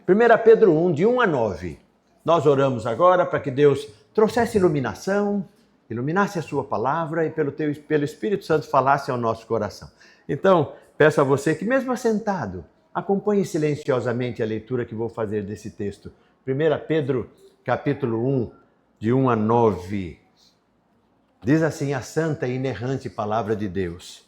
1 Pedro 1, de 1 a 9. Nós oramos agora para que Deus trouxesse iluminação, iluminasse a sua palavra e pelo Espírito Santo falasse ao nosso coração. Então, peço a você que mesmo assentado, acompanhe silenciosamente a leitura que vou fazer desse texto. 1 Pedro, capítulo 1, de 1 a 9. Diz assim a santa e inerrante palavra de Deus.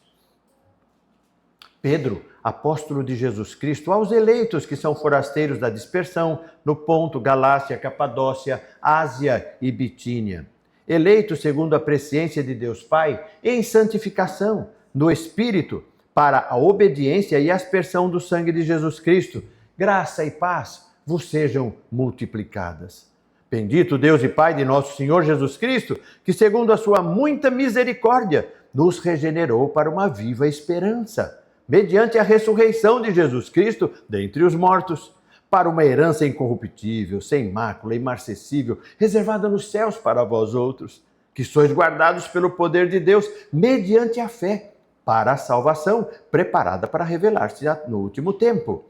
Pedro, apóstolo de Jesus Cristo, aos eleitos que são forasteiros da dispersão no Ponto, Galácia, Capadócia, Ásia e Bitínia. Eleitos segundo a presciência de Deus Pai, em santificação, no Espírito, para a obediência e aspersão do sangue de Jesus Cristo. Graça e paz vos sejam multiplicadas. Bendito Deus e Pai de nosso Senhor Jesus Cristo, que segundo a sua muita misericórdia, nos regenerou para uma viva esperança, mediante a ressurreição de Jesus Cristo dentre os mortos, para uma herança incorruptível, sem mácula, imarcessível, reservada nos céus para vós outros, que sois guardados pelo poder de Deus, mediante a fé, para a salvação, preparada para revelar-se no último tempo.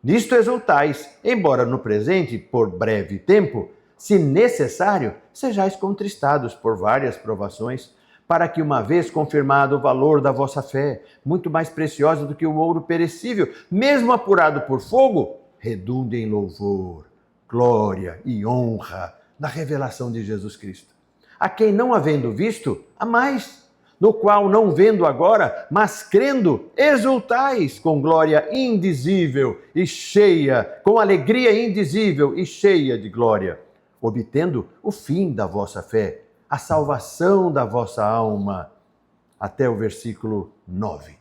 Nisto exultais, embora no presente, por breve tempo, se necessário, sejais contristados por várias provações, para que, uma vez confirmado o valor da vossa fé, muito mais preciosa do que o ouro perecível, mesmo apurado por fogo, redunde em louvor, glória e honra na revelação de Jesus Cristo. A quem não havendo visto, há mais, no qual não vendo agora, mas crendo, exultais com glória indizível e cheia, com alegria indizível e cheia de glória, obtendo o fim da vossa fé, a salvação da vossa alma, até o versículo 9.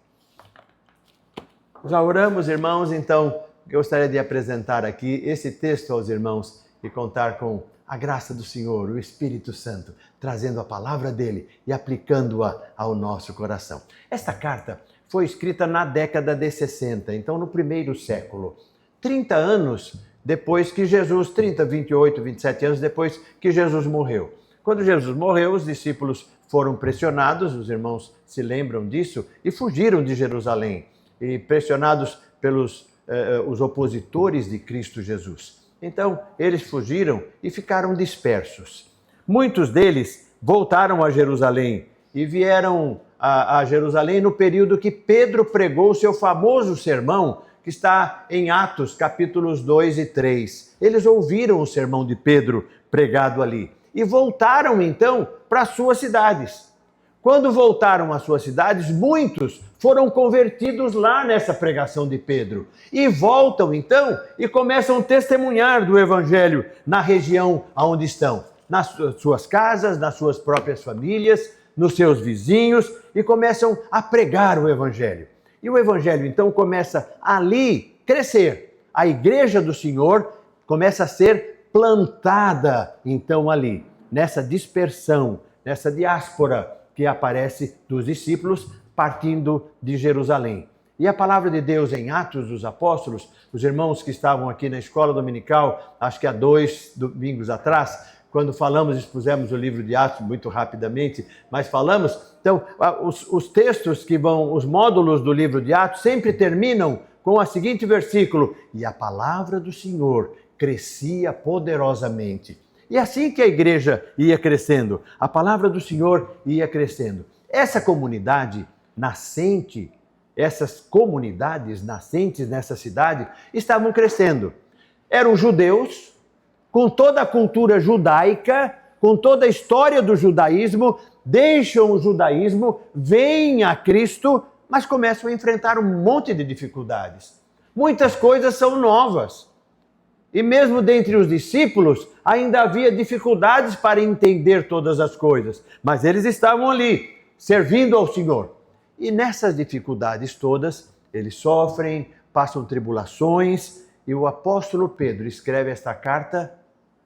Já oramos, irmãos, então gostaria de apresentar aqui esse texto aos irmãos e contar com a graça do Senhor, o Espírito Santo, trazendo a palavra dele e aplicando-a ao nosso coração. Esta carta foi escrita na década de 60, então no primeiro século, 30 anos depois que Jesus, 30, 28, 27 anos depois que Jesus morreu. Quando Jesus morreu, os discípulos foram pressionados, os irmãos se lembram disso, e fugiram de Jerusalém, e pressionados pelos os opositores de Cristo Jesus. Então, eles fugiram e ficaram dispersos. Muitos deles voltaram a Jerusalém e vieram a Jerusalém no período que Pedro pregou o seu famoso sermão, que está em Atos, capítulos 2 e 3. Eles ouviram o sermão de Pedro pregado ali e voltaram então para as suas cidades. Quando voltaram às suas cidades, muitos foram convertidos lá nessa pregação de Pedro. E voltam então e começam a testemunhar do Evangelho na região onde estão. Nas suas casas, nas suas próprias famílias, nos seus vizinhos, e começam a pregar o Evangelho. E o Evangelho então começa ali crescer. A igreja do Senhor começa a ser plantada então ali, nessa dispersão, nessa diáspora que aparece dos discípulos partindo de Jerusalém. E a palavra de Deus em Atos dos Apóstolos, os irmãos que estavam aqui na escola dominical, acho que há 2 domingos atrás, quando expusemos o livro de Atos muito rapidamente, mas falamos, então, os textos que vão, os módulos do livro de Atos sempre terminam com o seguinte versículo: e a palavra do Senhor crescia poderosamente. E assim que a igreja ia crescendo, a palavra do Senhor ia crescendo. Essa comunidade nascente, essas comunidades nascentes nessa cidade estavam crescendo. Eram judeus, com toda a cultura judaica, com toda a história do judaísmo, deixam o judaísmo, vêm a Cristo, mas começam a enfrentar um monte de dificuldades. Muitas coisas são novas. E mesmo dentre os discípulos, ainda havia dificuldades para entender todas as coisas. Mas eles estavam ali, servindo ao Senhor. E nessas dificuldades todas, eles sofrem, passam tribulações, e o apóstolo Pedro escreve esta carta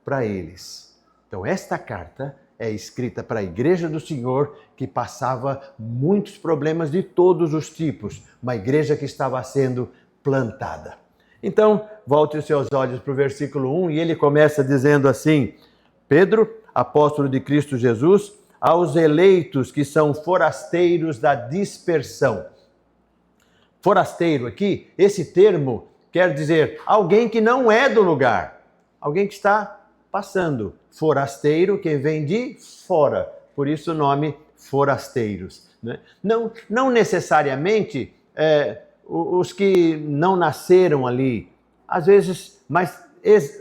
para eles. Então, esta carta é escrita para a igreja do Senhor, que passava muitos problemas de todos os tipos, uma igreja que estava sendo plantada. Então, volte os seus olhos para o versículo 1 e ele começa dizendo assim: Pedro, apóstolo de Cristo Jesus, aos eleitos que são forasteiros da dispersão. Forasteiro aqui, esse termo quer dizer alguém que não é do lugar, alguém que está passando. Forasteiro, quem vem de fora, por isso o nome forasteiros. Né? Não necessariamente os que não nasceram ali, às vezes, mas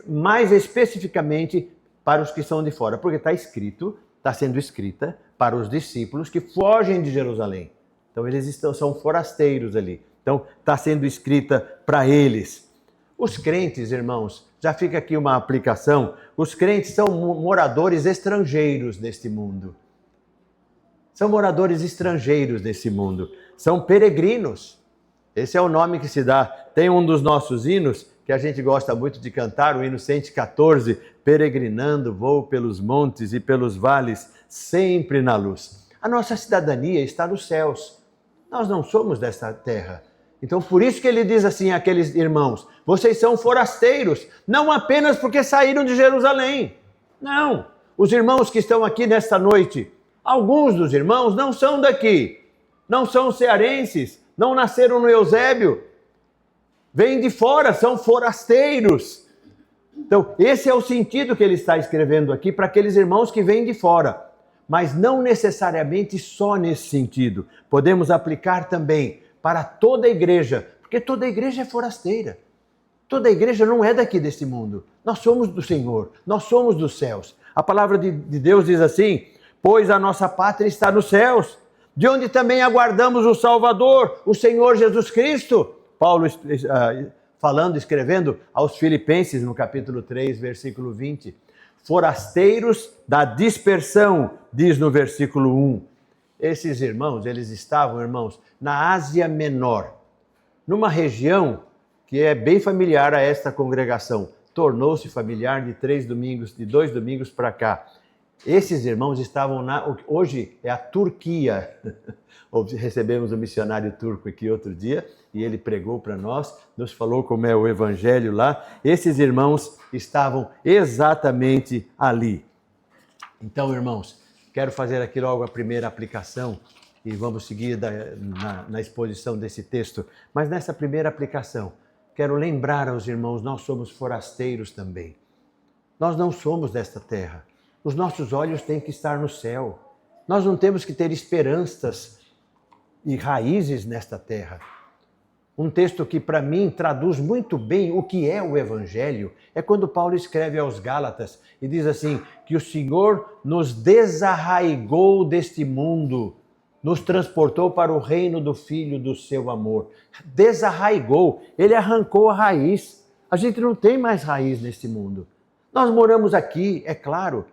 mais especificamente para os que são de fora, porque está sendo escrita para os discípulos que fogem de Jerusalém. Então eles são forasteiros ali. Então está sendo escrita para eles. Os crentes, irmãos, já fica aqui uma aplicação, os crentes são moradores estrangeiros neste mundo. São moradores estrangeiros desse mundo, são peregrinos. Esse é o nome que se dá. Tem um dos nossos hinos, que a gente gosta muito de cantar, o hino 114, peregrinando, vou pelos montes e pelos vales, sempre na luz. A nossa cidadania está nos céus. Nós não somos desta terra. Então, por isso que ele diz assim àqueles irmãos, vocês são forasteiros, não apenas porque saíram de Jerusalém. Não, os irmãos que estão aqui nesta noite, alguns dos irmãos não são daqui, não são cearenses, não nasceram no Eusébio, vêm de fora, são forasteiros. Então, esse é o sentido que ele está escrevendo aqui para aqueles irmãos que vêm de fora. Mas não necessariamente só nesse sentido. Podemos aplicar também para toda a igreja, porque toda a igreja é forasteira. Toda a igreja não é daqui deste mundo. Nós somos do Senhor, nós somos dos céus. A palavra de Deus diz assim, pois a nossa pátria está nos céus, de onde também aguardamos o Salvador, o Senhor Jesus Cristo. Paulo escrevendo aos Filipenses, no capítulo 3, versículo 20. Forasteiros da dispersão, diz no versículo 1. Esses irmãos, eles estavam, irmãos, na Ásia Menor, numa região que é bem familiar a esta congregação. Tornou-se familiar de 2 domingos para cá. Esses irmãos estavam hoje é a Turquia. Recebemos um missionário turco aqui outro dia e ele pregou para nós, nos falou como é o evangelho lá. Esses irmãos estavam exatamente ali. Então, irmãos, quero fazer aqui logo a primeira aplicação e vamos seguir na exposição desse texto. Mas nessa primeira aplicação, quero lembrar aos irmãos, nós somos forasteiros também. Nós não somos desta terra. Os nossos olhos têm que estar no céu. Nós não temos que ter esperanças e raízes nesta terra. Um texto que para mim traduz muito bem o que é o Evangelho é quando Paulo escreve aos Gálatas e diz assim, que o Senhor nos desarraigou deste mundo, nos transportou para o reino do Filho do seu amor. Desarraigou, ele arrancou a raiz. A gente não tem mais raiz neste mundo. Nós moramos aqui, é claro.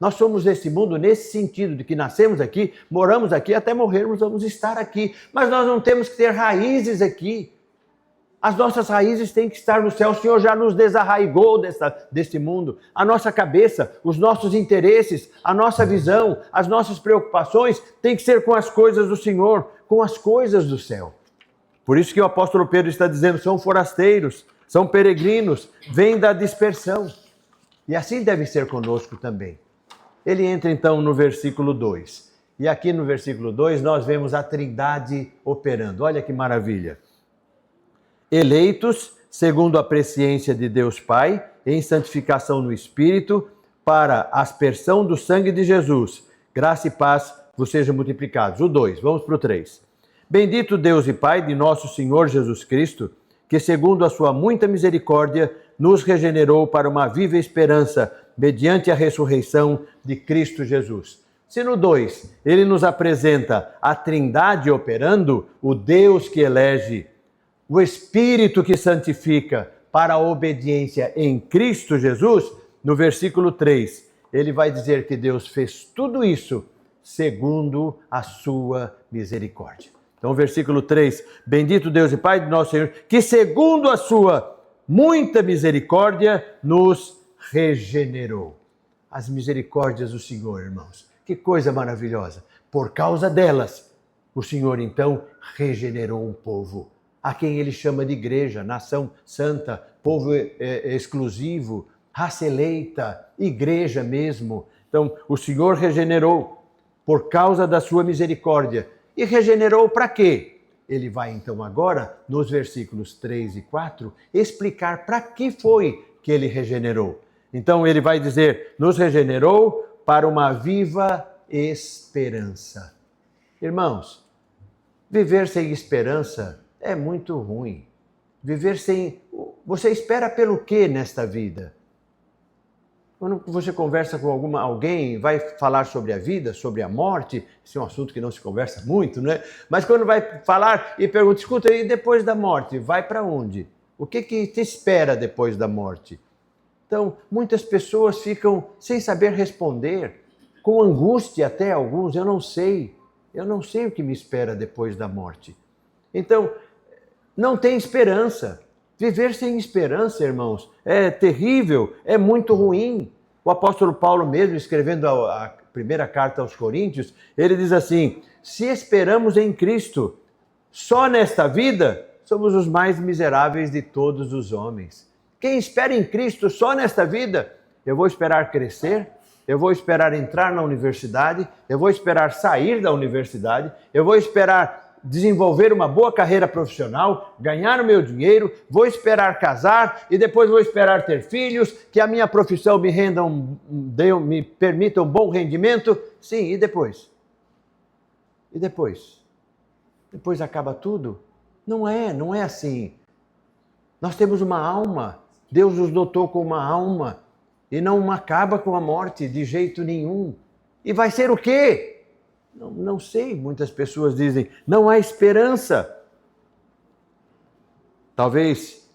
Nós somos desse mundo nesse sentido de que nascemos aqui, moramos aqui, até morrermos vamos estar aqui. Mas nós não temos que ter raízes aqui. As nossas raízes têm que estar no céu. O Senhor já nos desarraigou deste mundo. A nossa cabeça, os nossos interesses, a nossa visão, as nossas preocupações têm que ser com as coisas do Senhor, com as coisas do céu. Por isso que o apóstolo Pedro está dizendo, são forasteiros, são peregrinos, vêm da dispersão. E assim deve ser conosco também. Ele entra então no versículo 2. E aqui no versículo 2 nós vemos a Trindade operando. Olha que maravilha. Eleitos segundo a presciência de Deus Pai, em santificação no Espírito, para a aspersão do sangue de Jesus. Graça e paz vos sejam multiplicados. O 2, vamos para o 3. Bendito Deus e Pai de nosso Senhor Jesus Cristo, que segundo a sua muita misericórdia, nos regenerou para uma viva esperança, mediante a ressurreição de Cristo Jesus. Se no 2 ele nos apresenta a Trindade operando, o Deus que elege, o Espírito que santifica para a obediência em Cristo Jesus, no versículo 3, ele vai dizer que Deus fez tudo isso segundo a sua misericórdia. Então, versículo 3, bendito Deus e Pai de nosso Senhor, que segundo a sua muita misericórdia nos regenerou. As misericórdias do Senhor, irmãos. Que coisa maravilhosa. Por causa delas, o Senhor então regenerou um povo, a quem ele chama de igreja, nação santa, povo exclusivo, raça eleita, igreja mesmo. Então, o Senhor regenerou por causa da sua misericórdia. E regenerou para quê? ele vai então agora, nos versículos 3 e 4, explicar para que foi que ele regenerou. Então ele vai dizer, nos regenerou para uma viva esperança. Irmãos, viver sem esperança é muito ruim. Viver sem... Você espera pelo quê nesta vida? Quando você conversa com alguém, vai falar sobre a vida, sobre a morte, esse é um assunto que não se conversa muito, né? Mas quando vai falar e pergunta, escuta, e depois da morte, vai para onde? O que te espera depois da morte? Então, muitas pessoas ficam sem saber responder, com angústia até alguns, eu não sei o que me espera depois da morte. Então, não tem esperança. Viver sem esperança, irmãos, é terrível, é muito ruim. O apóstolo Paulo mesmo, escrevendo a primeira carta aos Coríntios, ele diz assim, se esperamos em Cristo só nesta vida, somos os mais miseráveis de todos os homens. Quem espera em Cristo só nesta vida, eu vou esperar crescer, eu vou esperar entrar na universidade, eu vou esperar sair da universidade, eu vou esperar desenvolver uma boa carreira profissional, ganhar o meu dinheiro, vou esperar casar e depois vou esperar ter filhos, que a minha profissão me permita um bom rendimento. Sim, e depois? E depois? Depois acaba tudo? Não é assim. Nós temos uma alma, Deus nos dotou com uma alma e não acaba com a morte de jeito nenhum. E vai ser o quê? Não sei, muitas pessoas dizem, não há esperança. Talvez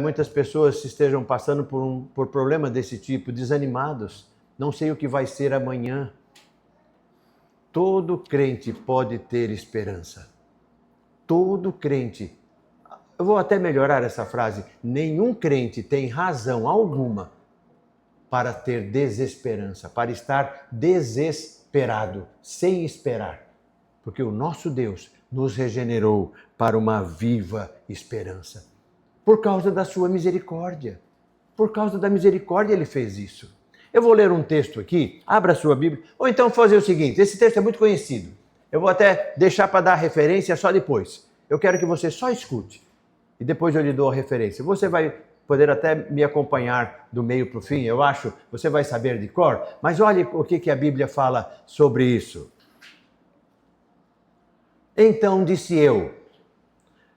muitas pessoas estejam passando por problema desse tipo, desanimados. Não sei o que vai ser amanhã. Todo crente pode ter esperança. Todo crente. Eu vou até melhorar essa frase. Nenhum crente tem razão alguma para ter desesperança, para estar desesperado, sem esperar. Porque o nosso Deus nos regenerou para uma viva esperança. Por causa da sua misericórdia. Por causa da misericórdia ele fez isso. Eu vou ler um texto aqui, abra a sua Bíblia, ou então fazer o seguinte, esse texto é muito conhecido. Eu vou até deixar para dar referência só depois. Eu quero que você só escute e depois eu lhe dou a referência. Você vai poder até me acompanhar do meio para o fim, eu acho, você vai saber de cor, mas olhe o que a Bíblia fala sobre isso. Então disse eu,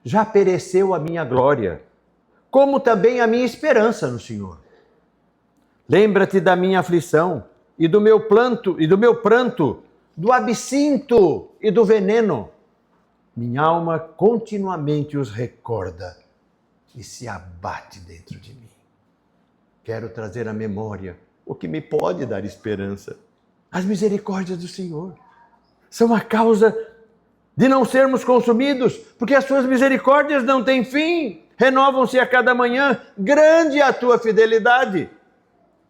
já pereceu a minha glória, como também a minha esperança no Senhor. Lembra-te da minha aflição e do meu pranto, do absinto e do veneno. Minha alma continuamente os recorda e se abate dentro de mim. Quero trazer à memória o que me pode dar esperança. As misericórdias do Senhor são a causa de não sermos consumidos, porque as suas misericórdias não têm fim, renovam-se a cada manhã, grande é a tua fidelidade.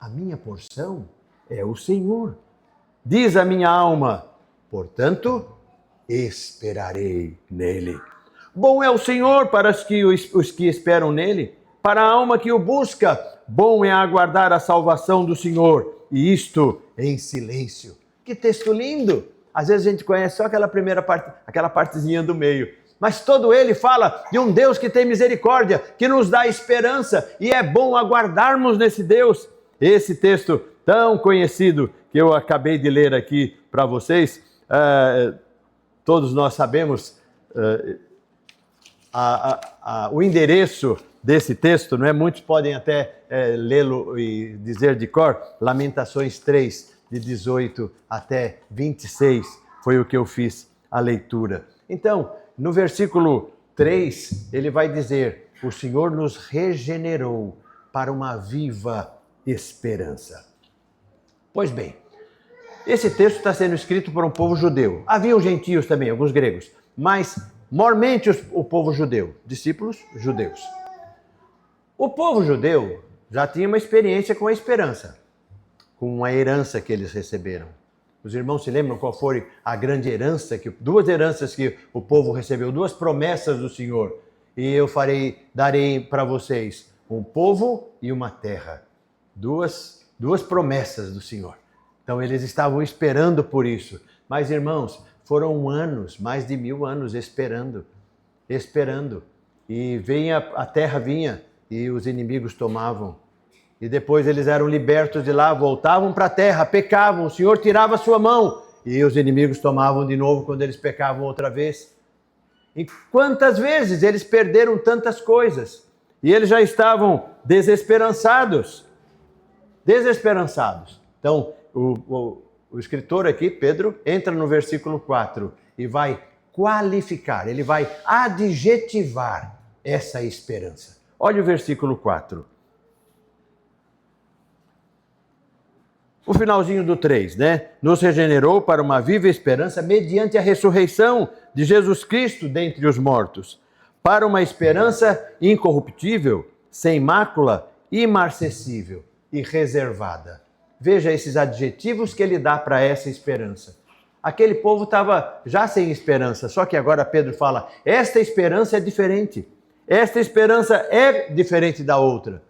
A minha porção é o Senhor. Diz a minha alma, portanto, esperarei nele. Bom é o Senhor para os que esperam nele, para a alma que o busca. Bom é aguardar a salvação do Senhor, e isto em silêncio. Que texto lindo! Às vezes a gente conhece só aquela primeira parte, aquela partezinha do meio. Mas todo ele fala de um Deus que tem misericórdia, que nos dá esperança, e é bom aguardarmos nesse Deus. Esse texto tão conhecido que eu acabei de ler aqui para vocês, todos nós sabemos o endereço desse texto, não é? Muitos podem até lê-lo e dizer de cor, Lamentações 3, de 18 até 26, foi o que eu fiz a leitura. Então, no versículo 3, ele vai dizer, o Senhor nos regenerou para uma viva esperança. Pois bem, esse texto está sendo escrito por um povo judeu. Havia os gentios também, alguns gregos, mas mormente o povo judeu, discípulos judeus. O povo judeu já tinha uma experiência com a esperança, com a herança que eles receberam. Os irmãos se lembram qual foi a grande herança, duas heranças que o povo recebeu, duas promessas do Senhor. E eu darei para vocês um povo e uma terra. Duas promessas do Senhor. Então eles estavam esperando por isso. Mas irmãos, Foram anos, mais de 1000 anos esperando. E a terra vinha e os inimigos tomavam. E depois eles eram libertos de lá, voltavam para a terra, pecavam, o Senhor tirava a sua mão e os inimigos tomavam de novo quando eles pecavam outra vez. E quantas vezes eles perderam tantas coisas e eles já estavam desesperançados. Então, o escritor aqui, Pedro, entra no versículo 4 e vai qualificar, ele vai adjetivar essa esperança. Olha o versículo 4. O finalzinho do 3, né? Nos regenerou para uma viva esperança mediante a ressurreição de Jesus Cristo dentre os mortos, para uma esperança incorruptível, sem mácula, imarcessível e reservada. Veja esses adjetivos que ele dá para essa esperança. Aquele povo estava já sem esperança, só que agora Pedro fala, esta esperança é diferente. Esta esperança é diferente da outra.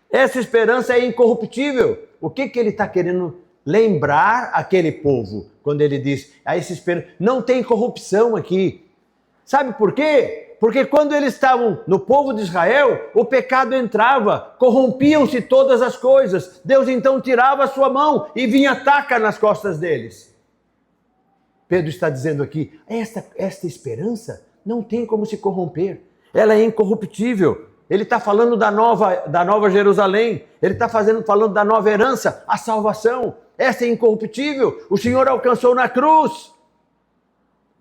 Essa esperança é incorruptível. O que ele está querendo lembrar aquele povo quando ele diz, essa esperança não tem corrupção aqui. Sabe por quê? Porque quando eles estavam no povo de Israel, o pecado entrava, corrompiam-se todas as coisas. Deus então tirava a sua mão e vinha taca nas costas deles. Pedro está dizendo aqui, esta esperança não tem como se corromper. Ela é incorruptível. Ele está falando da nova Jerusalém. Ele está falando da nova herança, a salvação. Essa é incorruptível. O Senhor alcançou na cruz.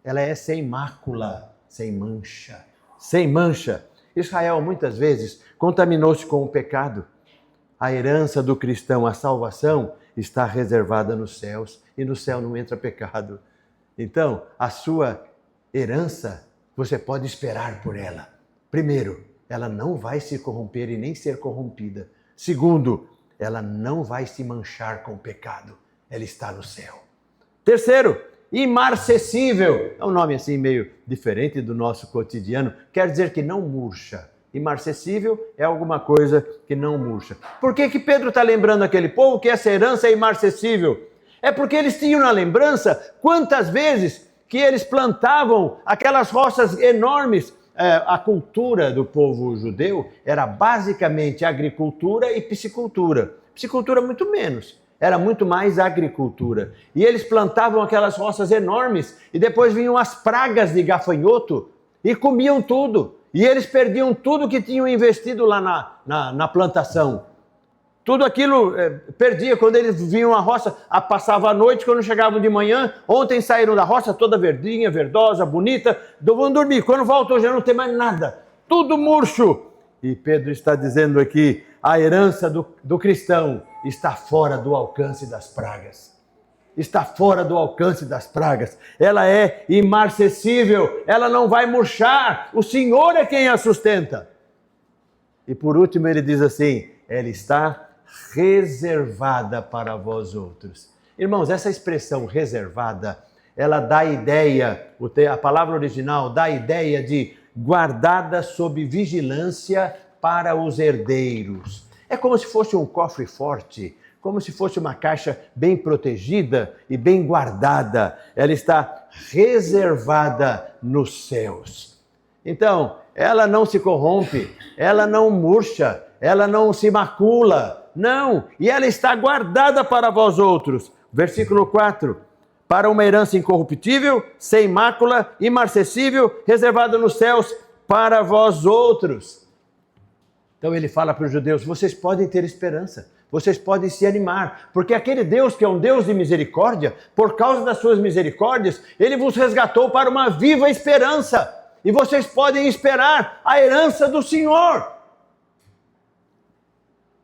Ela é sem mácula, sem mancha. Sem mancha. Israel muitas vezes contaminou-se com o pecado. A herança do cristão, a salvação, está reservada nos céus. E no céu não entra pecado. Então, a sua herança, você pode esperar por ela. Primeiro, ela não vai se corromper e nem ser corrompida. Segundo, ela não vai se manchar com o pecado. Ela está no céu. Terceiro, imarcessível. É um nome assim meio diferente do nosso cotidiano. Quer dizer que não murcha. Imarcessível é alguma coisa que não murcha. Por que Pedro está lembrando aquele povo que essa herança é imarcessível? É porque eles tinham na lembrança quantas vezes que eles plantavam aquelas roças enormes. A cultura do povo judeu era basicamente agricultura e piscicultura. Piscicultura muito menos, era muito mais agricultura. E eles plantavam aquelas roças enormes e depois vinham as pragas de gafanhoto e comiam tudo. E eles perdiam tudo que tinham investido lá na plantação. Tudo aquilo perdia quando eles vinham à roça, passava a noite, quando chegavam de manhã, ontem saíram da roça toda verdinha, verdosa, bonita, vão dormir, quando voltam já não tem mais nada, tudo murcho. E Pedro está dizendo aqui, a herança do cristão está fora do alcance das pragas. Está fora do alcance das pragas. Ela é imarcessível, ela não vai murchar, o Senhor é quem a sustenta. E por último ele diz assim, ela está reservada para vós outros. Irmãos, essa expressão reservada, ela dá a ideia, a palavra original dá a ideia de guardada sob vigilância para os herdeiros. É como se fosse um cofre forte, como se fosse uma caixa bem protegida e bem guardada. Ela está reservada nos céus. Então, ela não se corrompe, ela não murcha, ela não se macula. Não, e ela está guardada para vós outros. Versículo 4. Para uma herança incorruptível, sem mácula, imarcessível, reservada nos céus para vós outros. Então ele fala para os judeus, vocês podem ter esperança, vocês podem se animar, porque aquele Deus que é um Deus de misericórdia, por causa das suas misericórdias, ele vos resgatou para uma viva esperança. E vocês podem esperar a herança do Senhor.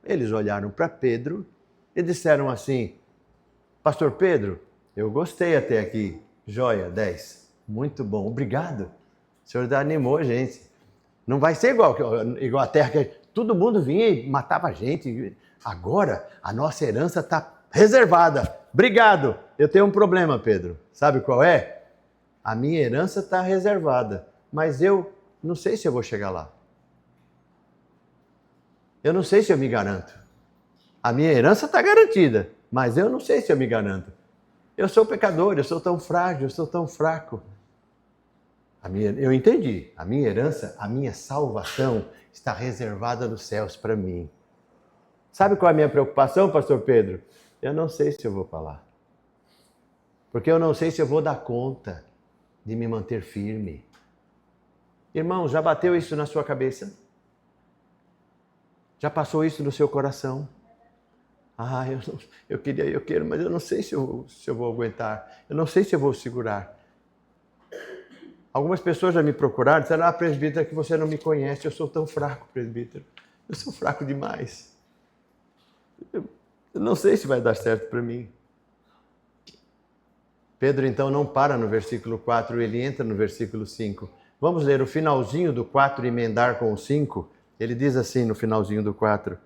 Eles olharam para Pedro e disseram assim, Pastor Pedro, eu gostei até aqui, joia, 10, muito bom, obrigado. O senhor animou a gente. Não vai ser igual a terra que todo mundo vinha e matava a gente. Agora a nossa herança está reservada. Obrigado. Eu tenho um problema, Pedro. Sabe qual é? A minha herança está reservada, mas eu não sei se eu vou chegar lá. Eu não sei se eu me garanto. A minha herança está garantida, mas eu não sei se eu me garanto. Eu sou pecador, eu sou tão frágil, eu sou tão fraco. Eu entendi. A minha herança, a minha salvação está reservada nos céus para mim. Sabe qual é a minha preocupação, pastor Pedro? Eu não sei se eu vou falar. Porque eu não sei se eu vou dar conta de me manter firme. Irmão, já bateu isso na sua cabeça? Já passou isso no seu coração? Eu quero, mas eu não sei se eu vou aguentar. Eu não sei se eu vou segurar. Algumas pessoas já me procuraram e disseram, presbítero, que você não me conhece, eu sou tão fraco, presbítero. Eu sou fraco demais. Eu não sei se vai dar certo para mim. Pedro então não para no versículo 4, ele entra no versículo 5. Vamos ler o finalzinho do 4 e emendar com o 5? Ele diz assim no finalzinho do 4.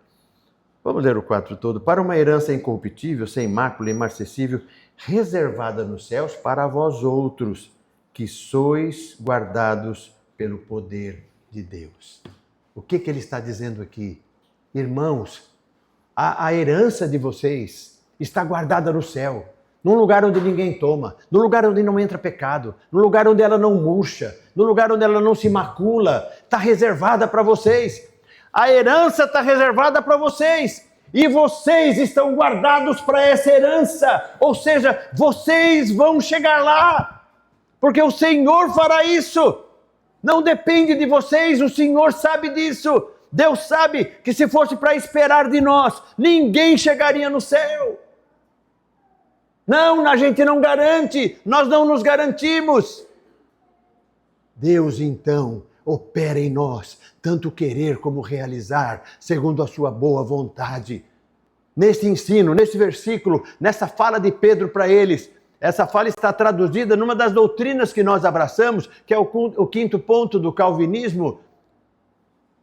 Vamos ler o 4 todo. Para uma herança incorruptível, sem mácula, imarcessível, reservada nos céus para vós outros, que sois guardados pelo poder de Deus. O que ele está dizendo aqui? Irmãos, a herança de vocês está guardada no céu, num lugar onde ninguém toma, num lugar onde não entra pecado, num lugar onde ela não murcha, num lugar onde ela não se macula, está reservada para vocês. A herança está reservada para vocês e vocês estão guardados para essa herança, ou seja, vocês vão chegar lá, porque o Senhor fará isso. Não depende de vocês, o Senhor sabe disso. Deus sabe que se fosse para esperar de nós, ninguém chegaria no céu. Não, a gente não garante, nós não nos garantimos. Deus então opera em nós, tanto querer como realizar, segundo a sua boa vontade. Nesse ensino, nesse versículo, nessa fala de Pedro para eles, essa fala está traduzida numa das doutrinas que nós abraçamos, que é o quinto ponto do calvinismo.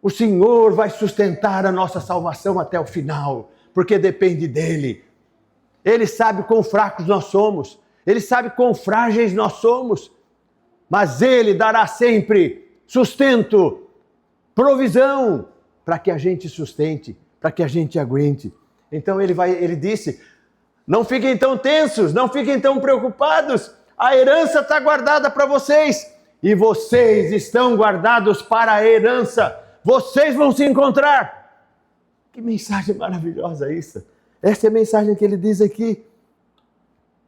O Senhor vai sustentar a nossa salvação até o final, porque depende dEle. Ele sabe quão fracos nós somos, Ele sabe quão frágeis nós somos, mas Ele dará sempre sustento, provisão, para que a gente sustente, para que a gente aguente. Então ele disse, não fiquem tão tensos, não fiquem tão preocupados, a herança está guardada para vocês, e vocês estão guardados para a herança, vocês vão se encontrar. Que mensagem maravilhosa isso! Essa é a mensagem que ele diz aqui.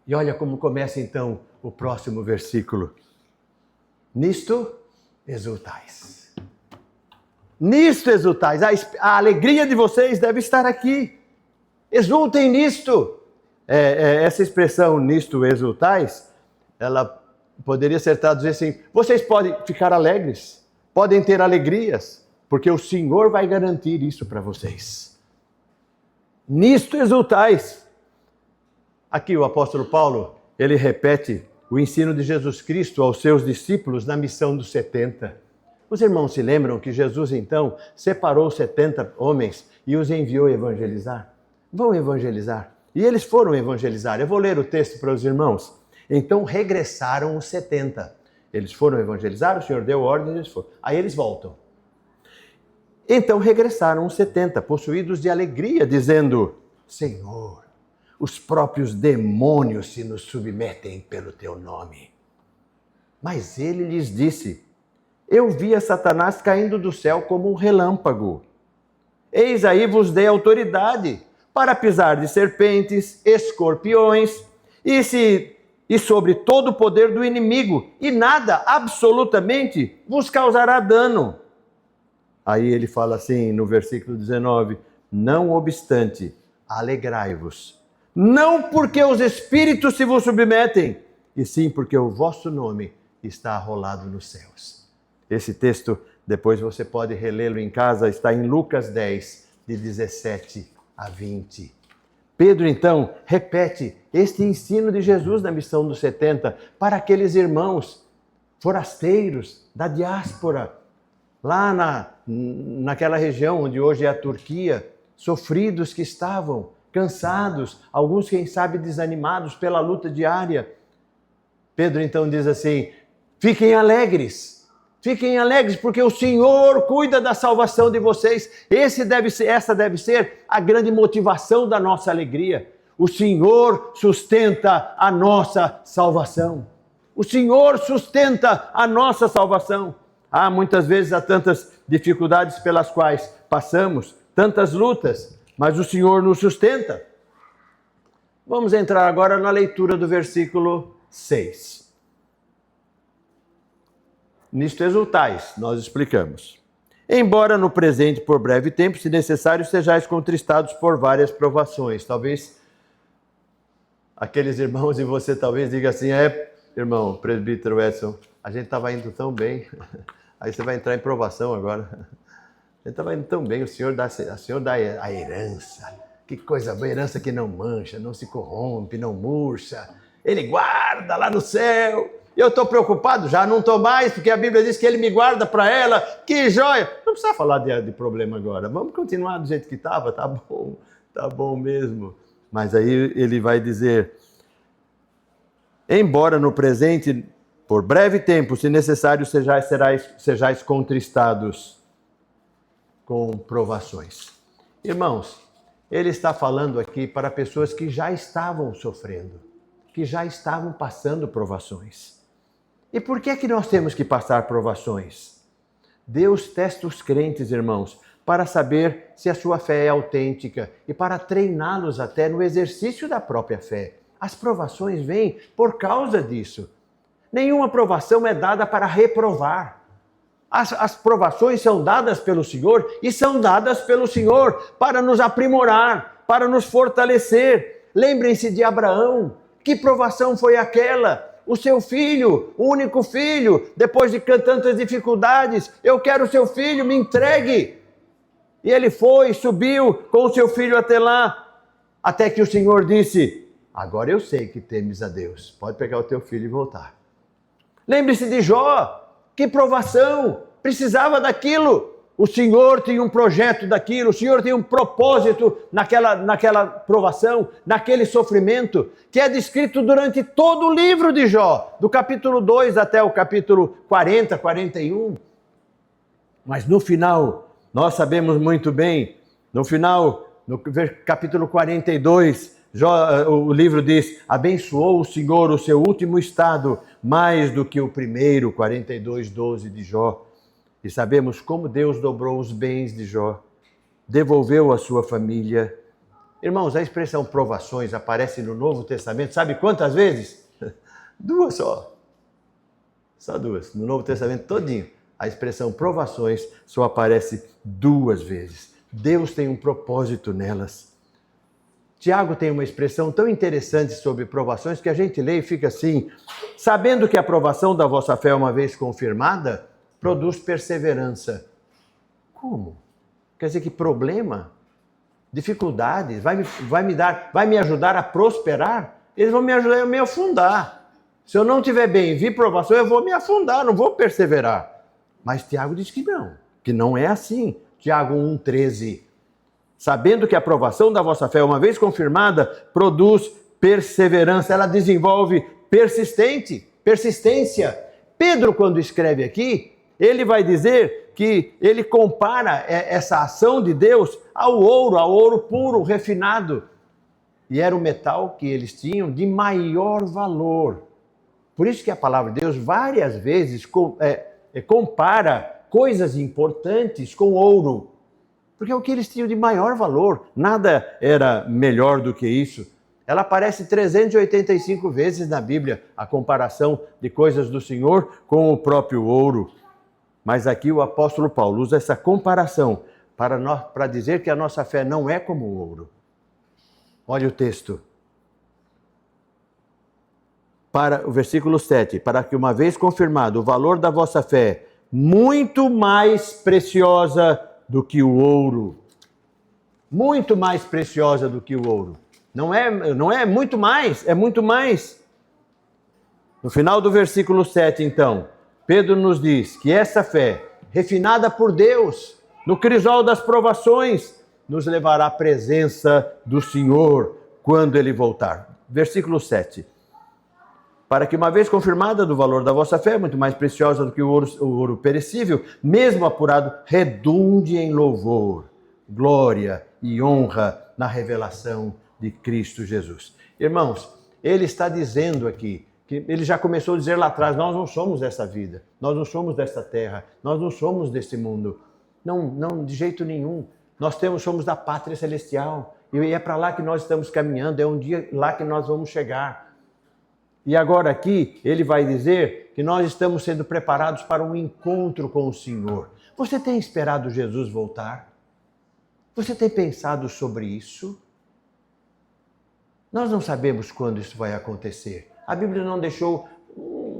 E olha como começa então o próximo versículo. Nisto exultais. Nisto exultais. A alegria de vocês deve estar aqui. Exultem nisto. Essa expressão, nisto exultais, ela poderia ser traduzida assim, vocês podem ficar alegres, podem ter alegrias, porque o Senhor vai garantir isso para vocês. Nisto exultais. Aqui o apóstolo Paulo, ele repete o ensino de Jesus Cristo aos seus discípulos na missão dos 70. Os irmãos se lembram que Jesus então separou 70 homens e os enviou evangelizar? Vão evangelizar. E eles foram evangelizar. Eu vou ler o texto para os irmãos. Então regressaram os 70. Eles foram evangelizar, o Senhor deu ordem, eles foram. Aí eles voltam. Então regressaram os 70, possuídos de alegria, dizendo, Senhor, os próprios demônios se nos submetem pelo teu nome. Mas ele lhes disse, eu vi a Satanás caindo do céu como um relâmpago. Eis aí vos dei autoridade para pisar de serpentes, escorpiões e sobre todo o poder do inimigo, e nada absolutamente vos causará dano. Aí ele fala assim no versículo 19, não obstante, alegrai-vos, não porque os espíritos se vos submetem, e sim porque o vosso nome está arrolado nos céus. Esse texto, depois você pode relê-lo em casa, está em Lucas 10, de 17 a 20. Pedro, então, repete este ensino de Jesus na missão dos 70 para aqueles irmãos forasteiros da diáspora, lá naquela região onde hoje é a Turquia, sofridos que estavam, cansados, alguns, quem sabe, desanimados pela luta diária. Pedro então diz assim, fiquem alegres, porque o Senhor cuida da salvação de vocês. Essa deve ser a grande motivação da nossa alegria. O Senhor sustenta a nossa salvação. O Senhor sustenta a nossa salvação. Muitas vezes há tantas dificuldades pelas quais passamos, tantas lutas, mas o Senhor nos sustenta. Vamos entrar agora na leitura do versículo 6. Nisto exultais, nós explicamos. Embora no presente, por breve tempo, se necessário, sejais contristados por várias provações. Talvez aqueles irmãos e você talvez diga assim, irmão, presbítero Edson, a gente estava indo tão bem, aí você vai entrar em provação agora. A gente estava indo tão bem, o Senhor dá a herança. Que coisa boa, herança que não mancha, não se corrompe, não murcha. Ele guarda lá no céu. Eu estou preocupado? Já não estou mais, porque a Bíblia diz que Ele me guarda para ela. Que joia! Não precisa falar de problema agora. Vamos continuar do jeito que estava, tá bom mesmo. Mas aí ele vai dizer, embora no presente, por breve tempo, se necessário, sejais contristados com provações. Irmãos, ele está falando aqui para pessoas que já estavam sofrendo, que já estavam passando provações. E por que é que nós temos que passar provações? Deus testa os crentes, irmãos, para saber se a sua fé é autêntica e para treiná-los até no exercício da própria fé. As provações vêm por causa disso. Nenhuma provação é dada para reprovar. As provações são dadas pelo Senhor e são dadas pelo Senhor para nos aprimorar, para nos fortalecer. Lembrem-se de Abraão. Que provação foi aquela? O seu filho, o único filho, depois de tantas dificuldades, eu quero o seu filho, me entregue. E ele subiu com o seu filho até lá, até que o Senhor disse, agora eu sei que temes a Deus, pode pegar o teu filho e voltar. Lembre-se de Jó, que provação, precisava daquilo. O Senhor tem um projeto daquilo, o Senhor tem um propósito naquela provação, naquele sofrimento, que é descrito durante todo o livro de Jó, do capítulo 2 até o capítulo 40, 41. Mas no final, nós sabemos muito bem, no capítulo 42, o livro diz, abençoou o Senhor o seu último estado, mais do que o primeiro, 42:12 de Jó. E sabemos como Deus dobrou os bens de Jó, devolveu a sua família. Irmãos, a expressão provações aparece no Novo Testamento, sabe quantas vezes? 2 só. Só 2. No Novo Testamento todinho, a expressão provações só aparece 2 vezes. Deus tem um propósito nelas. Tiago tem uma expressão tão interessante sobre provações que a gente lê e fica assim, sabendo que a provação da vossa fé, uma vez confirmada, produz perseverança. Como? Quer dizer que problema, dificuldades, vai me ajudar a prosperar? Eles vão me ajudar a me afundar. Se eu não estiver bem e vir provação, eu vou me afundar, não vou perseverar. Mas Tiago diz que não é assim. Tiago 1,13. Sabendo que a aprovação da vossa fé, uma vez confirmada, produz perseverança, ela desenvolve persistência. Pedro, quando escreve aqui, ele vai dizer que ele compara essa ação de Deus ao ouro puro, refinado. E era o metal que eles tinham de maior valor. Por isso que a palavra de Deus várias vezes compara coisas importantes com ouro. Porque é o que eles tinham de maior valor. Nada era melhor do que isso. Ela aparece 385 vezes na Bíblia, a comparação de coisas do Senhor com o próprio ouro. Mas aqui o apóstolo Paulo usa essa comparação para dizer que a nossa fé não é como o ouro. Olha o texto. Para o versículo 7, para que uma vez confirmado o valor da vossa fé, muito mais preciosa do que o ouro. Muito mais preciosa do que o ouro. Não é muito mais, é muito mais. No final do versículo 7, então, Pedro nos diz que essa fé, refinada por Deus, no crisol das provações, nos levará à presença do Senhor quando Ele voltar. Versículo 7. Para que uma vez confirmada do valor da vossa fé, muito mais preciosa do que o ouro perecível, mesmo apurado, redunde em louvor, glória e honra na revelação de Cristo Jesus. Irmãos, ele está dizendo aqui, que ele já começou a dizer lá atrás, nós não somos dessa vida, nós não somos desta terra, nós não somos desse mundo. Não, de jeito nenhum. Nós somos da pátria celestial e é para lá que nós estamos caminhando, é um dia lá que nós vamos chegar. E agora aqui ele vai dizer que nós estamos sendo preparados para um encontro com o Senhor. Você tem esperado Jesus voltar? Você tem pensado sobre isso? Nós não sabemos quando isso vai acontecer. A Bíblia não deixou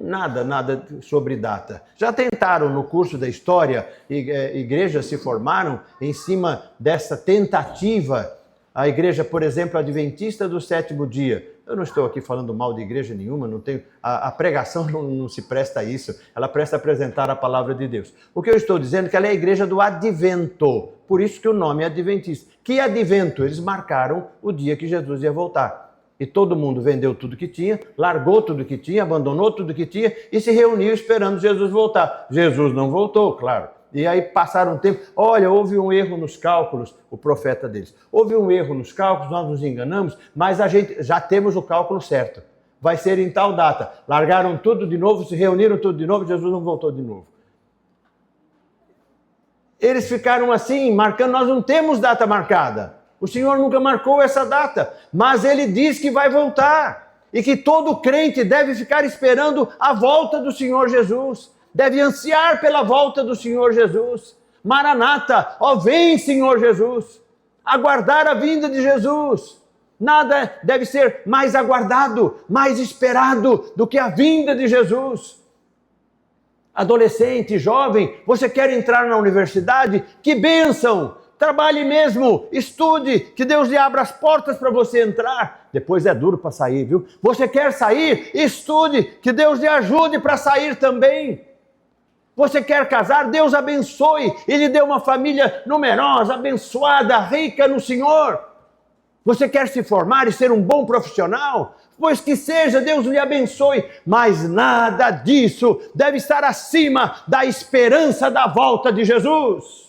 nada sobre data. Já tentaram no curso da história, igrejas se formaram em cima dessa tentativa. A igreja, por exemplo, adventista do sétimo dia. Eu não estou aqui falando mal de igreja nenhuma, não tenho, a pregação não se presta a isso, ela presta a apresentar a palavra de Deus. O que eu estou dizendo é que ela é a igreja do advento, por isso que o nome é adventista. Que advento? Eles marcaram o dia que Jesus ia voltar. E todo mundo vendeu tudo que tinha, largou tudo que tinha, abandonou tudo que tinha e se reuniu esperando Jesus voltar. Jesus não voltou, claro. E aí passaram um tempo, olha, houve um erro nos cálculos, o profeta deles. Houve um erro nos cálculos, nós nos enganamos, mas a gente já temos o cálculo certo. Vai ser em tal data. Largaram tudo de novo, se reuniram tudo de novo, Jesus não voltou de novo. Eles ficaram assim, marcando, nós não temos data marcada. O Senhor nunca marcou essa data, mas Ele diz que vai voltar e que todo crente deve ficar esperando a volta do Senhor Jesus, deve ansiar pela volta do Senhor Jesus. Maranata, ó vem Senhor Jesus, aguardar a vinda de Jesus. Nada deve ser mais aguardado, mais esperado do que a vinda de Jesus. Adolescente, jovem, você quer entrar na universidade? Que bênção! Trabalhe mesmo, estude, que Deus lhe abra as portas para você entrar. Depois é duro para sair, viu? Você quer sair? Estude, que Deus lhe ajude para sair também. Você quer casar? Deus abençoe e lhe dê uma família numerosa, abençoada, rica no Senhor. Você quer se formar e ser um bom profissional? Pois que seja, Deus lhe abençoe. Mas nada disso deve estar acima da esperança da volta de Jesus.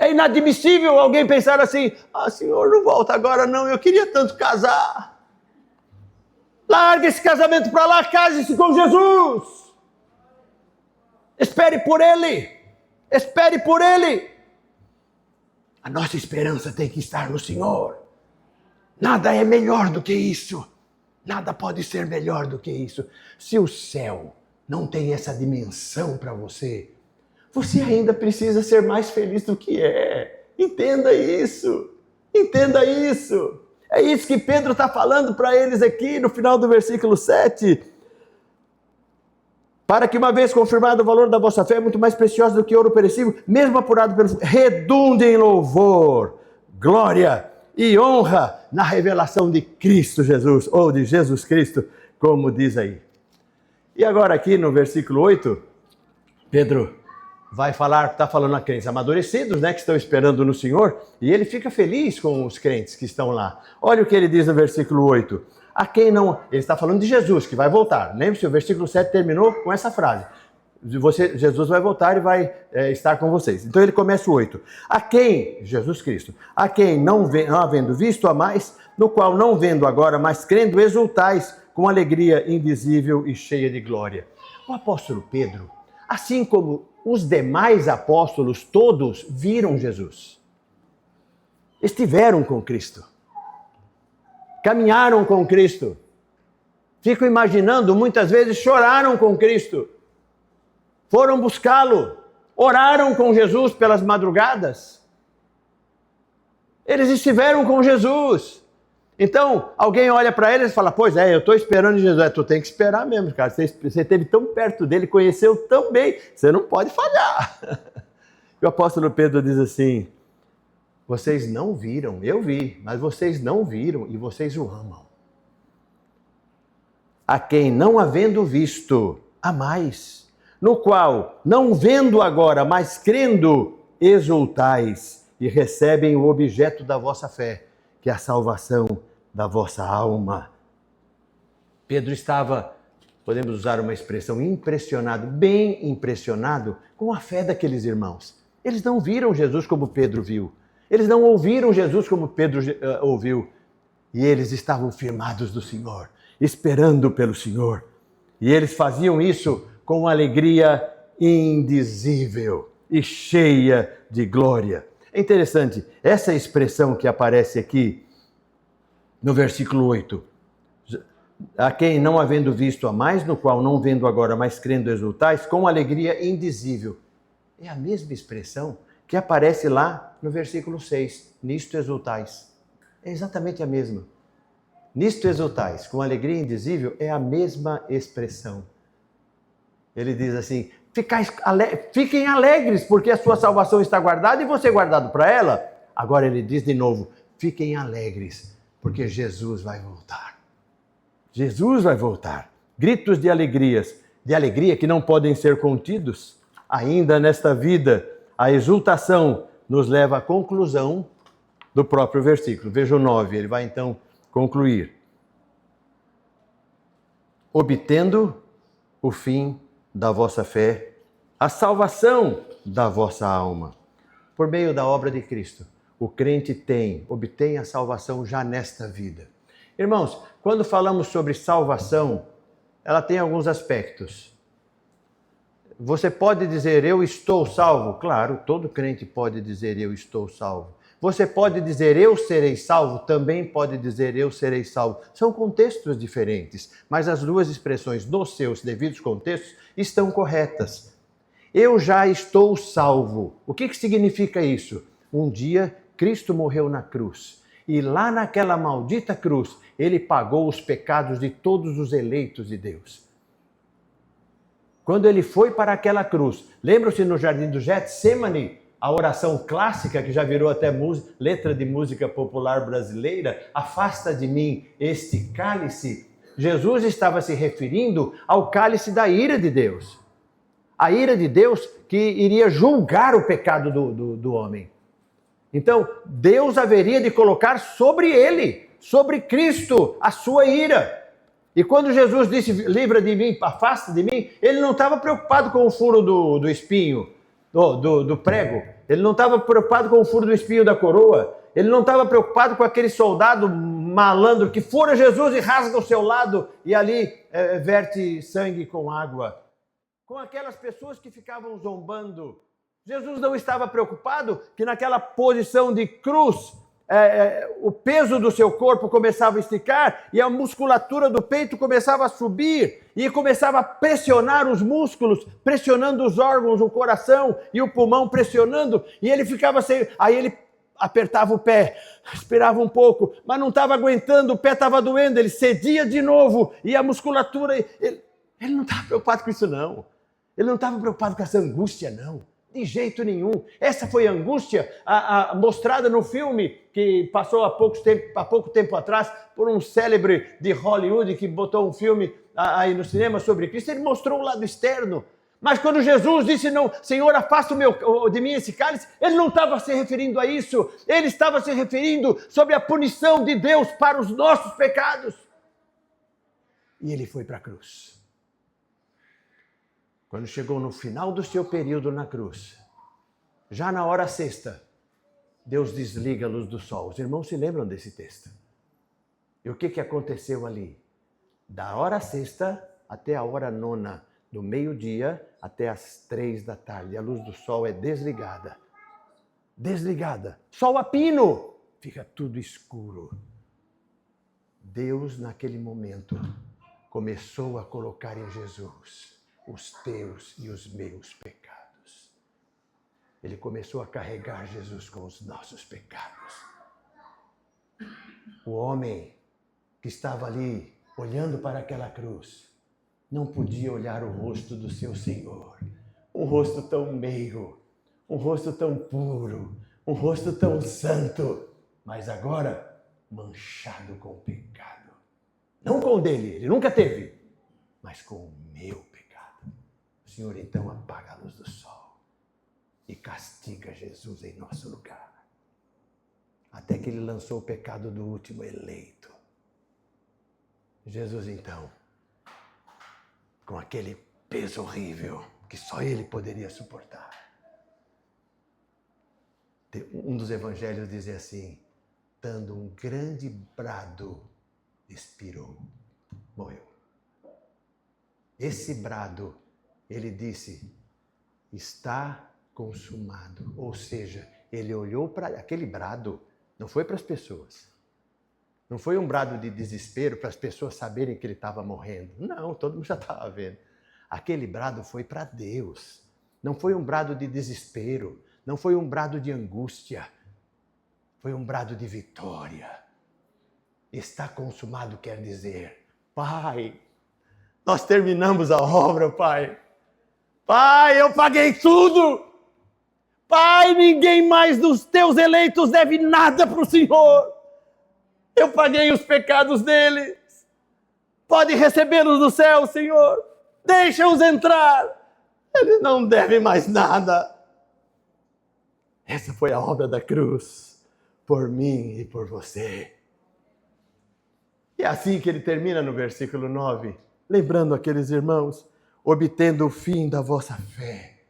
É inadmissível alguém pensar assim, Senhor, não volta agora não, eu queria tanto casar. Largue esse casamento para lá, case-se com Jesus. Espere por Ele. Espere por Ele. A nossa esperança tem que estar no Senhor. Nada é melhor do que isso. Nada pode ser melhor do que isso. Se o céu não tem essa dimensão para você, você ainda precisa ser mais feliz do que é. Entenda isso. Entenda isso. É isso que Pedro está falando para eles aqui no final do versículo 7. Para que uma vez confirmado o valor da vossa fé, muito mais preciosa do que ouro perecível, mesmo apurado pelo fogo, redunde em louvor, glória e honra na revelação de Cristo Jesus, ou de Jesus Cristo, como diz aí. E agora aqui no versículo 8, Pedro vai falar, está falando a crentes amadurecidos, né, que estão esperando no Senhor, e ele fica feliz com os crentes que estão lá. Olha o que ele diz no versículo 8. A quem não... Ele está falando de Jesus, que vai voltar. Lembre-se, o versículo 7 terminou com essa frase. Jesus vai voltar e vai estar com vocês. Então ele começa o 8. A quem, Jesus Cristo, a quem não havendo visto a mais, no qual não vendo agora, mas crendo, exultais com alegria indizível e cheia de glória. O apóstolo Pedro, assim como os demais apóstolos, todos viram Jesus. Estiveram com Cristo. Caminharam com Cristo. Fico imaginando, muitas vezes choraram com Cristo. Foram buscá-lo. Oraram com Jesus pelas madrugadas. Eles estiveram com Jesus. Então, alguém olha para eles e fala, pois é, eu estou esperando Jesus. Tu tem que esperar mesmo, cara. Você esteve tão perto dele, conheceu tão bem, você não pode falhar. E o apóstolo Pedro diz assim, vocês não viram, eu vi, mas vocês não viram e vocês o amam. A quem não havendo visto, a mais, no qual, não vendo agora, mas crendo, exultais e recebem o objeto da vossa fé, que é a salvação da vossa alma. Pedro estava, podemos usar uma expressão, impressionado, bem impressionado com a fé daqueles irmãos. Eles não viram Jesus como Pedro viu. Eles não ouviram Jesus como Pedro ouviu. E eles estavam firmados do Senhor, esperando pelo Senhor. E eles faziam isso com alegria indizível e cheia de glória. É interessante, essa expressão que aparece aqui no versículo 8. A quem não havendo visto a mais, no qual não vendo agora, mas crendo exultais, com alegria indizível. É a mesma expressão que aparece lá no versículo 6. Nisto exultais. É exatamente a mesma. Nisto exultais, com alegria indizível, é a mesma expressão. Ele diz assim, fiquem alegres, porque a sua salvação está guardada e você é guardado para ela. Agora ele diz de novo, fiquem alegres, porque Jesus vai voltar. Jesus vai voltar. Gritos de alegria que não podem ser contidos. Ainda nesta vida, a exultação nos leva à conclusão do próprio versículo. Veja o 9, ele vai então concluir. Obtendo o fim da vossa fé, a salvação da vossa alma. Por meio da obra de Cristo, o crente obtém a salvação já nesta vida. Irmãos, quando falamos sobre salvação, ela tem alguns aspectos. Você pode dizer, eu estou salvo? Claro, todo crente pode dizer, eu estou salvo. Você pode dizer, eu serei salvo? Também pode dizer, eu serei salvo. São contextos diferentes, mas as duas expressões, nos seus devidos contextos, estão corretas. Eu já estou salvo. O que significa isso? Um dia, Cristo morreu na cruz. E lá naquela maldita cruz, ele pagou os pecados de todos os eleitos de Deus. Quando ele foi para aquela cruz, lembram-se no jardim do Getsemane, a oração clássica que já virou até letra de música popular brasileira, afasta de mim este cálice. Jesus estava se referindo ao cálice da ira de Deus. A ira de Deus que iria julgar o pecado do homem. Então, Deus haveria de colocar sobre ele, sobre Cristo, a sua ira. E quando Jesus disse, livra de mim, afasta de mim, ele não estava preocupado com o furo do espinho, do prego. Ele não estava preocupado com o furo do espinho da coroa. Ele não estava preocupado com aquele soldado malandro que fura Jesus e rasga o seu lado e ali verte sangue com água. Com aquelas pessoas que ficavam zombando. Jesus não estava preocupado que naquela posição de cruz, o peso do seu corpo começava a esticar e a musculatura do peito começava a subir e começava a pressionar os músculos, pressionando os órgãos, o coração e o pulmão pressionando, e ele ficava sem... Aí ele apertava o pé, esperava um pouco, mas não estava aguentando, o pé estava doendo, ele cedia de novo e a musculatura... Ele não estava preocupado com isso não. Ele não estava preocupado com essa angústia não. De jeito nenhum. Essa foi a angústia mostrada no filme que passou há pouco tempo atrás por um célebre de Hollywood que botou um filme aí no cinema sobre Cristo. Ele mostrou o lado externo. Mas quando Jesus disse, não, Senhor, afasta de mim esse cálice, ele não estava se referindo a isso. Ele estava se referindo sobre a punição de Deus para os nossos pecados. E ele foi para a cruz. Quando chegou no final do seu período na cruz, já na hora sexta, Deus desliga a luz do sol. Os irmãos se lembram desse texto. E o que aconteceu ali? Da hora sexta até a hora nona, do meio-dia até as 3 da tarde, a luz do sol é desligada. Desligada. Sol a pino. Fica tudo escuro. Deus, naquele momento, começou a colocar em Jesus os teus e os meus pecados. Ele começou a carregar Jesus com os nossos pecados. O homem que estava ali olhando para aquela cruz não podia olhar o rosto do seu Senhor. Um rosto tão meigo, um rosto tão puro, um rosto tão santo, mas agora manchado com o pecado. Não com o dele, ele nunca teve, mas com o meu pecado. O Senhor então apaga a luz do sol e castiga Jesus em nosso lugar. Até que ele lançou o pecado do último eleito. Jesus então, com aquele peso horrível que só ele poderia suportar, Um dos evangelhos diz assim: dando um grande brado, expirou, morreu. Esse brado, ele disse, está consumado. Ou seja, ele olhou para aquele brado, não foi para as pessoas. Não foi um brado de desespero para as pessoas saberem que ele estava morrendo. Não, todo mundo já estava vendo. Aquele brado foi para Deus. Não foi um brado de desespero. Não foi um brado de angústia. Foi um brado de vitória. Está consumado quer dizer, Pai, nós terminamos a obra, Pai. Pai, eu paguei tudo. Pai, ninguém mais dos teus eleitos deve nada para o Senhor. Eu paguei os pecados deles. Pode recebê-los do céu, Senhor. Deixa-os entrar. Eles não devem mais nada. Essa foi a obra da cruz, por mim e por você. E é assim que ele termina no versículo 9, lembrando aqueles irmãos, obtendo o fim da vossa fé,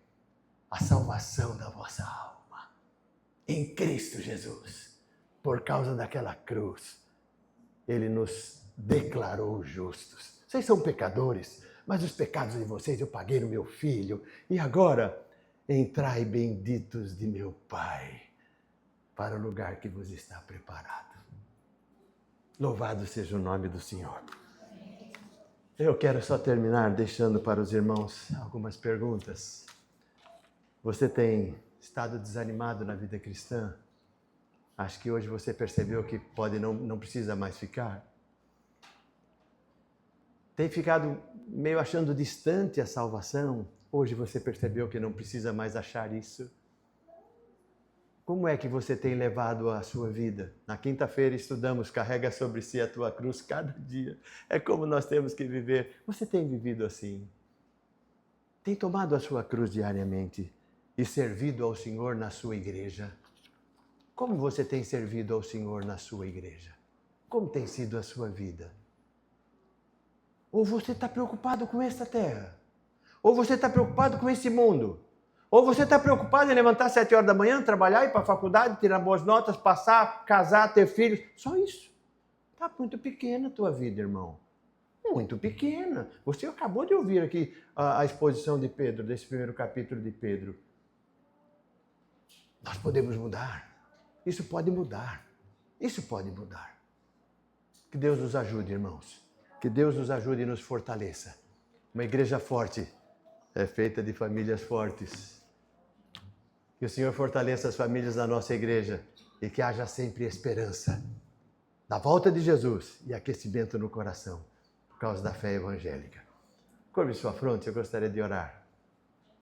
a salvação da vossa alma, em Cristo Jesus. Por causa daquela cruz, ele nos declarou justos. Vocês são pecadores, mas os pecados de vocês eu paguei no meu Filho. E agora, entrai benditos de meu Pai, para o lugar que vos está preparado. Louvado seja o nome do Senhor. Eu quero só terminar deixando para os irmãos algumas perguntas. Você tem estado desanimado na vida cristã? Acho que hoje você percebeu que não precisa mais ficar. Tem ficado meio achando distante a salvação? Hoje você percebeu que não precisa mais achar isso? Como é que você tem levado a sua vida? Na quinta-feira estudamos, carrega sobre si a tua cruz cada dia. É como nós temos que viver. Você tem vivido assim? Tem tomado a sua cruz diariamente e servido ao Senhor na sua igreja? Como você tem servido ao Senhor na sua igreja? Como tem sido a sua vida? Ou você está preocupado com esta terra? Ou você está preocupado com esse mundo? Ou você está preocupado em levantar às 7 horas da manhã, trabalhar, ir para a faculdade, tirar boas notas, passar, casar, ter filhos? Só isso. Está muito pequena a tua vida, irmão. Muito pequena. Você acabou de ouvir aqui a exposição de Pedro, desse primeiro capítulo de Pedro. Nós podemos mudar. Isso pode mudar. Isso pode mudar. Que Deus nos ajude, irmãos. Que Deus nos ajude e nos fortaleça. Uma igreja forte é feita de famílias fortes. Que o Senhor fortaleça as famílias da nossa igreja e que haja sempre esperança da volta de Jesus e aquecimento no coração por causa da fé evangélica. Curve sua fronte, eu gostaria de orar.